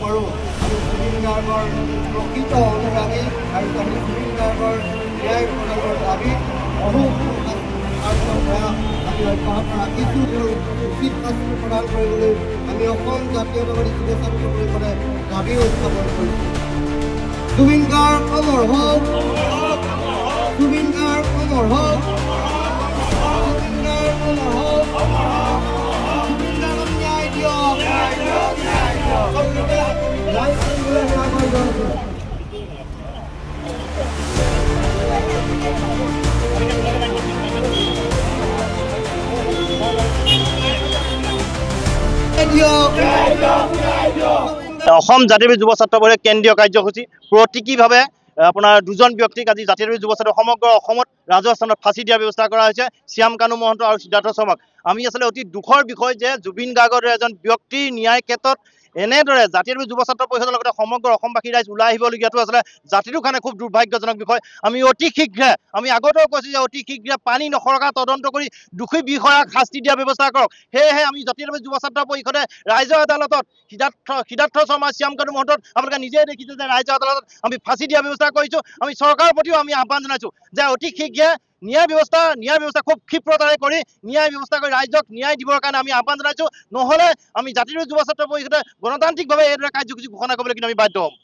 পাৰোঁ আমি জুবিন গাৰ্গৰ প্ৰকৃত অনুৰাগী আৰু আমি জুবিন গাৰ্গৰ ন্যায় প্ৰদানৰ দাবীত আমি অব্যাহত ৰাখিছোঁ তেওঁ উচিত শাস্তি প্ৰদান কৰিবলৈ আমি অসম জাতীয়তাবাদী যুৱ ছাত্ৰ পৰিষদে দাবী উত্থাপন কৰিছোঁ। জুবিন গাৰ্গ অমৰ হওক, জুবিন গাৰ্গ অমৰ হওক, জুবিন গাৰ্গ অমৰ হওক, জুবিন গাৰ্গক ন্যায় দিয়ক। অসম জাতীয় যুৱ ছাত্ৰ পৰিষদ কেন্দ্ৰীয় কাৰ্যসূচী প্ৰতীকীভাৱে আপোনাৰ দুজন ব্যক্তিক আজি জাতীয় যুৱ ছাত্ৰ সমগ্ৰ অসমত ৰাজহুৱা স্থানত ফাঁচি দিয়াৰ ব্যৱস্থা কৰা হৈছে, শ্যাম কানু মহন্ত আৰু সিদ্ধাৰ্থ শৰ্মাক। আমি আচলতে অতি দুখৰ বিষয় যে জুবিন গাৰ্গৰ দৰে এজন ব্যক্তিৰ ন্যায় ক্ষেত্ৰত এনেদৰে জাতীয় যুৱ ছাত্ৰ পৰিষদৰ লগতে সমগ্ৰ অসমবাসী ৰাইজ ওলাই আহিবলগীয়াটো আচলতে জাতিটোৰ কাৰণে খুব দুৰ্ভাগ্যজনক বিষয়। আমি অতি শীঘ্ৰে, আমি আগতেও কৈছোঁ যে অতি শীঘ্ৰে পানী নসৰকা তদন্ত কৰি দোষী বিষয়াক শাস্তি দিয়াৰ ব্যৱস্থা কৰক। সেয়েহে আমি জাতীয় যুৱ ছাত্ৰ পৰিষদে ৰাইজৰ আদালতত সিদ্ধাৰ্থ শৰ্মা, শ্যাম কানু মহন্তক আপোনালোকে নিজেই দেখিছে যে ৰাইজৰ আদালতত আমি ফাঁচি দিয়াৰ ব্যৱস্থা কৰিছোঁ। আমি চৰকাৰৰ প্ৰতিও আমি আহ্বান জনাইছোঁ যে অতি শীঘ্ৰে ন্যায় ব্যৱস্থা খুব ক্ষীপ্ৰতাৰে কৰি ন্যায় ব্যৱস্থা কৰি ৰাইজক ন্যায় দিবৰ কাৰণে আমি আহ্বান জনাইছোঁ। নহ'লে আমি জাতীয় যুৱ ছাত্ৰ পৰিষদে গণতান্ত্ৰিকভাৱে এইদৰে কাৰ্যসূচী ঘোষণা কৰিবলৈ কিন্তু আমি বাধ্য হ'ম।